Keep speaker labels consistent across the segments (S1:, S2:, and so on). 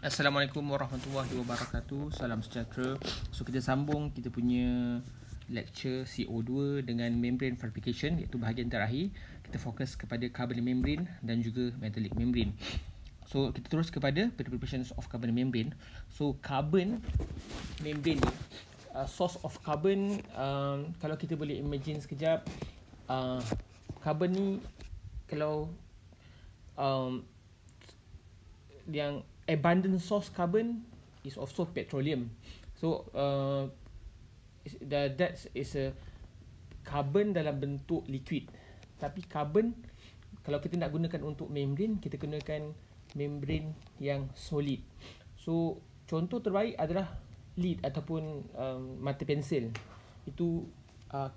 S1: Assalamualaikum warahmatullahi wabarakatuh. Salam sejahtera. So kita sambung kita punya lecture CO2 dengan membrane fabrication, iaitu bahagian terakhir. Kita fokus kepada carbon membrane dan juga metallic membrane. So kita terus kepada preparations of carbon membrane. So carbon membrane ni source of carbon, kalau kita boleh imagine sekejap, carbon ni kalau yang abundant source carbon is also petroleum. So that is a carbon dalam bentuk liquid. Tapi carbon kalau kita nak gunakan untuk membrane, kita gunakan membrane yang solid. So contoh terbaik adalah lead ataupun mata pensel. Itu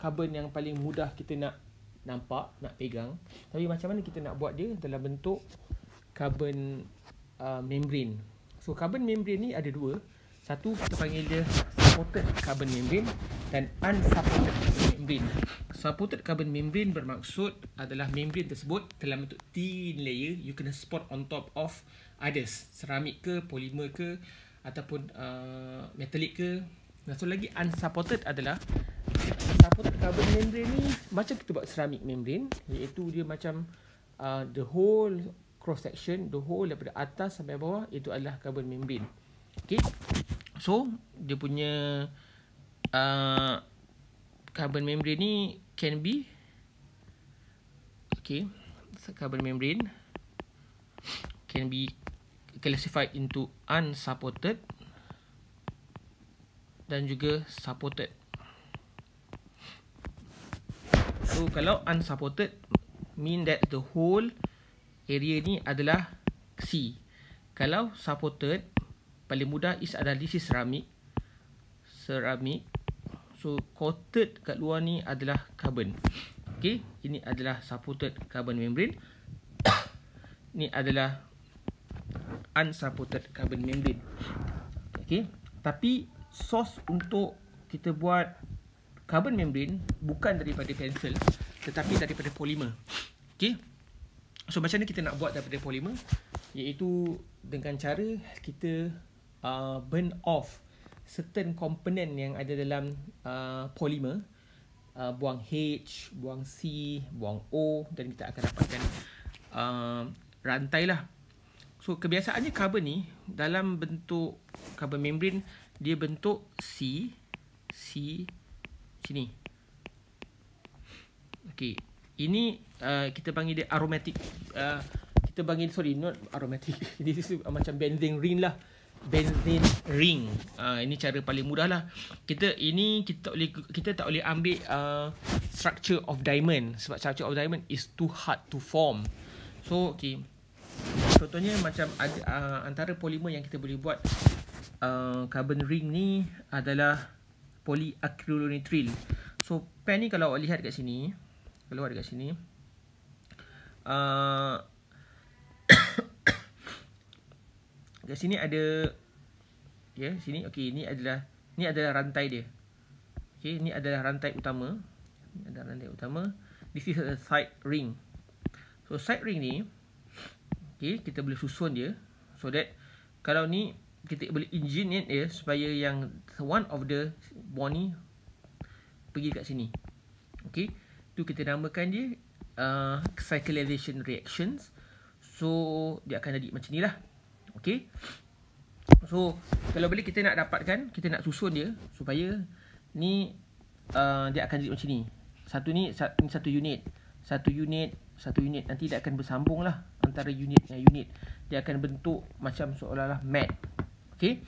S1: carbon yang paling mudah kita nak nampak, nak pegang. Tapi macam mana kita nak buat dia dalam bentuk carbon membrane. So carbon membrane ni ada dua. Satu kita panggil dia supported carbon membrane dan unsupported carbon membrane. Supported carbon membrane bermaksud adalah membrane tersebut dalam bentuk thin layer, you kena support on top of others, seramik ke, polimer ke, ataupun metallic ke. Satu lagi unsupported adalah supported carbon membrane ni macam kita buat ceramic membrane, iaitu dia macam the whole cross section, the whole daripada atas sampai bawah itu adalah carbon membrane. Okay, so dia punya carbon membrane ni can be, okay, carbon membrane can be classified into unsupported dan juga supported. So kalau unsupported mean that the whole area ni adalah C. Kalau supported, paling mudah is adalah this is ceramic. So coated kat luar ni adalah carbon. Okay, ini adalah supported carbon membrane. Ni adalah unsupported carbon membrane. Okay, tapi source untuk kita buat carbon membrane bukan daripada pensel, tetapi daripada polimer. Okay, so macam mana kita nak buat daripada polimer? Iaitu dengan cara kita burn off certain component yang ada dalam polimer, buang H, buang C, buang O, dan kita akan dapatkan rantai lah. So kebiasaannya carbon ni dalam bentuk carbon membrane, dia bentuk C sini. Okay, ini kita panggil dia aromatic. Kita panggil, sorry, not aromatic. This is macam benzene ring lah. Benzene ring. Ini cara paling mudah lah. Kita tak boleh ambil structure of diamond, sebab structure of diamond is too hard to form. So okay, contohnya macam ada antara polimer yang kita boleh buat carbon ring ni adalah polyacrylonitrile. So pen ni kalau awak lihat kat sini, kat sini ada, ya, sini, okey, ni adalah rantai dia. Okey, ni adalah rantai utama. This is a side ring. So side ring ni, okey, kita boleh susun dia so that kalau ni kita boleh engineer dia supaya yang one of the bond ni pergi kat sini. Okey, tu kita namakan dia cyclization reactions. So dia akan jadi macam ni lah. Okey, so kalau boleh kita nak dapatkan, kita nak susun dia supaya ni dia akan jadi macam ni. Satu unit. Nanti dia akan bersambung lah antara unit dengan unit. Dia akan bentuk macam seolah-olah mat. Okey,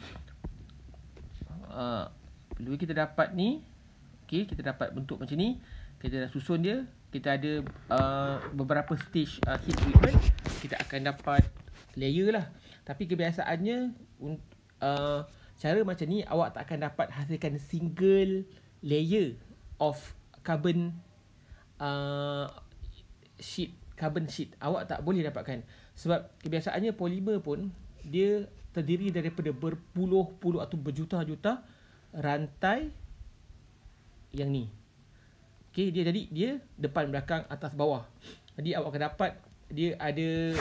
S1: bila kita dapat ni, okey, kita dapat bentuk macam ni, kita dah susun dia. Kita ada beberapa stage heat treatment, kita akan dapat layer lah. Tapi kebiasaannya cara macam ni awak tak akan dapat hasilkan single layer of carbon carbon sheet. Awak tak boleh dapatkan, sebab kebiasaannya polimer pun dia terdiri daripada berpuluh-puluh atau berjuta-juta rantai yang ni. Okey, dia depan, belakang, atas, bawah. Jadi awak akan dapat dia ada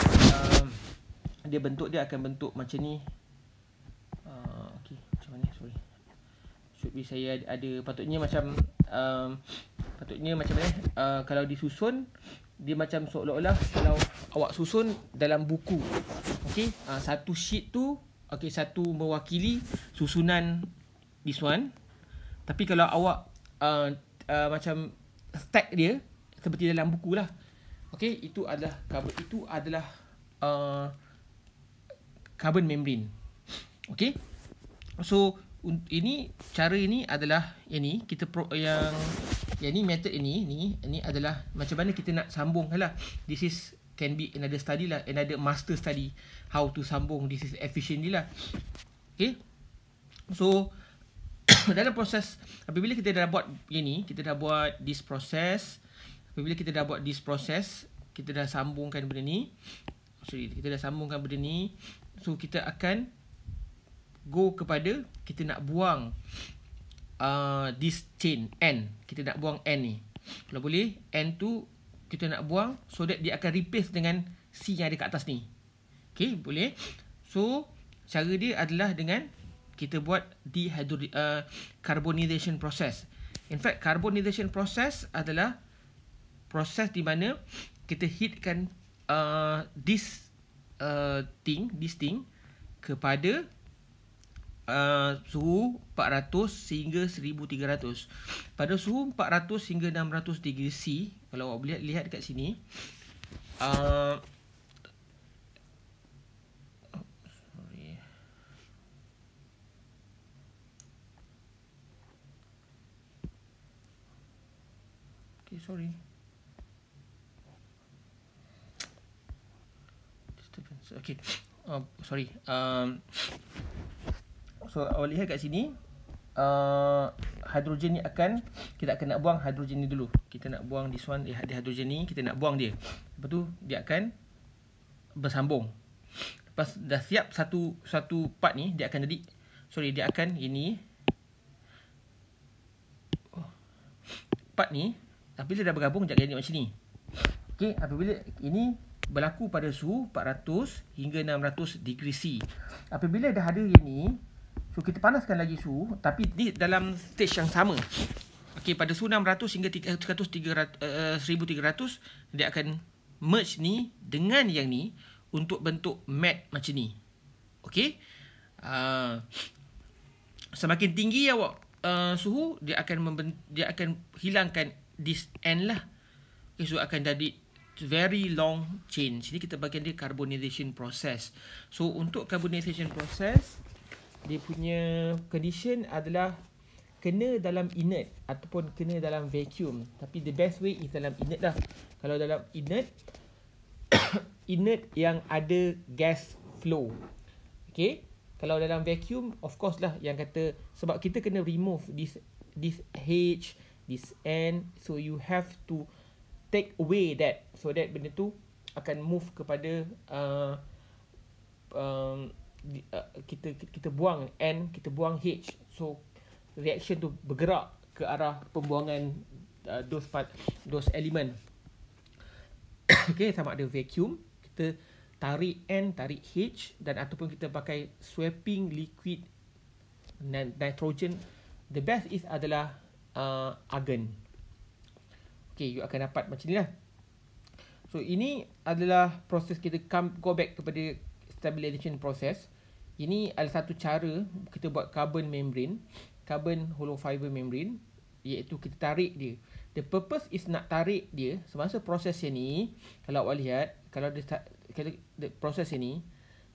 S1: dia bentuk dia akan bentuk macam ni saya ada patutnya macam mana kalau disusun dia macam seolah-olah kalau awak susun dalam buku. Okey, satu sheet tu satu mewakili susunan this one. Tapi kalau awak macam stack dia seperti dalam buku lah. Okey, itu adalah carbon membrane. Okey. So cara ini adalah yang ni method ini adalah macam mana kita nak sambung lah. This is can be another study lah, another master study how to sambung this is efficiently lah. Okay. So dalam proses apabila kita dah buat kita dah buat this process. Apabila kita dah buat this process, kita dah sambungkan benda ni. So kita akan go kepada kita nak buang this chain N. Kita nak buang N ni. Kalau boleh N tu kita nak buang so that dia akan replace dengan C yang ada kat atas ni. Okay, boleh. So cara dia adalah dengan kita buat carbonization process. In fact, carbonization process adalah proses di mana kita heatkan this thing kepada suhu 400 hingga 1300. Pada suhu 400 hingga 600 degree C, kalau awak boleh lihat dekat sini, sorry. Okay. Sorry. So awak lihat kat sini, hidrogen ni kita akan nak buang hidrogen ni dulu. Kita nak buang this one, hidrogen ni kita nak buang dia. Lepas tu dia akan bersambung. Lepas dah siap satu part ni, dia akan part ni apabila dah bergabung dia akan jadi macam ni. Okey, apabila ini berlaku pada suhu 400 hingga 600 degree C. Apabila dah ada yang ni, so kita panaskan lagi suhu tapi di dalam stage yang sama. Okey, pada suhu 600 hingga 1300 dia akan merge ni dengan yang ni untuk bentuk matte macam ni. Okey. Semakin tinggi awak suhu, dia akan hilangkan this N lah. Okay, so akan jadi very long chain. Sini kita bagian dia carbonization process. So untuk carbonization process, dia punya condition adalah kena dalam inert ataupun kena dalam vacuum. Tapi the best way is dalam inert lah. Kalau dalam inert inert yang ada gas flow. Okay. Kalau dalam vacuum, of course lah yang kata, sebab kita kena remove this H, this N, so you have to take away that, so that benda tu akan move kepada kita buang N, kita buang H, so reaction tu bergerak ke arah pembuangan those element. Okay, sama ada vacuum, kita tarik N, tarik H, dan ataupun kita pakai swapping liquid nitrogen. The best is adalah argon. Okay, you akan dapat macam ni lah. So ini adalah proses kita go back kepada stabilization process. Ini adalah satu cara kita buat carbon hollow fiber membrane, iaitu kita tarik dia. The purpose is nak tarik dia semasa proses ni. Kalau awak lihat, kalau proses ni,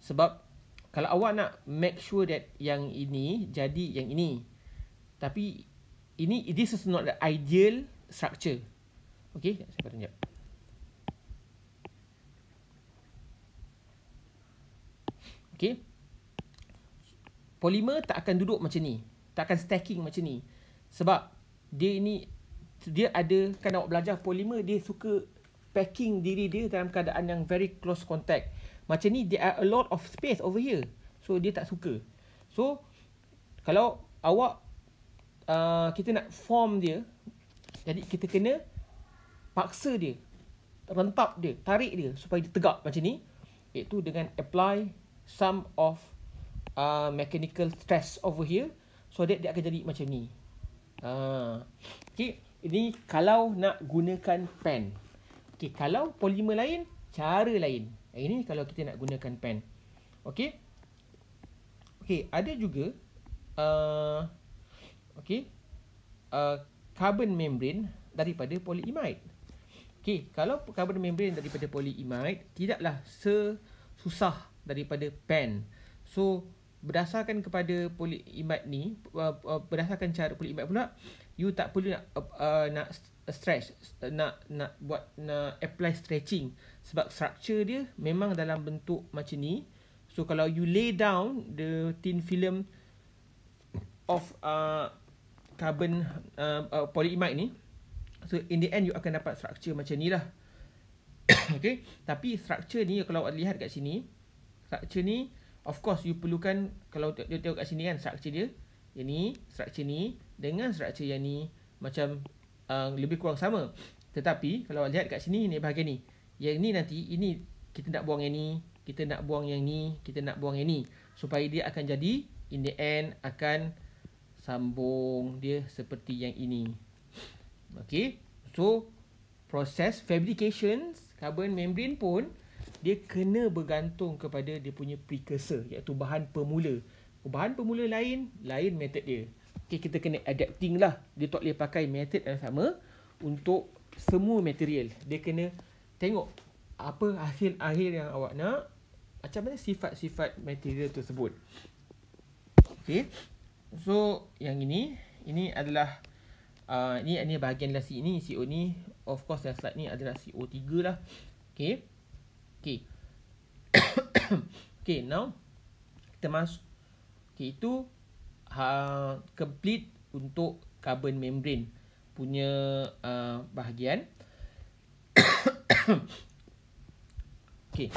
S1: sebab kalau awak nak make sure that yang ini jadi yang ini, tapi this is not the ideal structure. Okay, saya potong sekejap. Okay, polimer tak akan duduk macam ni, tak akan stacking macam ni, sebab dia ada, kan awak belajar polimer, dia suka packing diri dia dalam keadaan yang very close contact. Macam ni, there are a lot of space over here, so dia tak suka. So kalau awak kita nak form dia, jadi kita kena paksa dia, rentap dia, tarik dia supaya dia tegak macam ni, iaitu dengan apply some of mechanical stress over here. so that dia akan jadi macam ni. Okay, ini kalau nak gunakan pen. Okay, kalau polimer lain, cara lain. Ini kalau kita nak gunakan pen. Okay. Okay, ada juga carbon membrane daripada polyimide. Okay, kalau carbon membrane daripada polyimide tidaklah sesusah daripada pen. So, berdasarkan kepada polyimide ni, berdasarkan cara polyimide pula, you tak perlu nak stretch, nak apply stretching, sebab structure dia memang dalam bentuk macam ni. So kalau you lay down the thin film of carbon polyimide ni, so in the end you akan dapat structure macam ni lah. Okay, tapi structure ni kalau lihat kat sini, structure ni of course you perlukan, kalau you tengok kat sini kan, structure dia yang ni, structure ni dengan structure yang ni macam lebih kurang sama. Tetapi kalau lihat kat sini, ni bahagian ni, yang ni nanti, ini kita nak buang yang ni, kita nak buang yang ni, kita nak buang yang ni, supaya dia akan jadi in the end akan sambung dia seperti yang ini. Okay, so proses fabrications carbon membrane pun dia kena bergantung kepada dia punya precursor, iaitu bahan permula. Bahan permula lain method dia. Okay, kita kena adapting lah. Dia tak boleh pakai method yang sama untuk semua material. Dia kena tengok apa hasil akhir yang awak nak, macam mana sifat-sifat material tersebut. Okay, so yang ini adalah ini bahagian dalam ini CO ni, of course yang slide ni adalah CO3 lah. Okay. Okay, now kita masuk. Okay, itu complete untuk carbon membrane punya bahagian. Okay,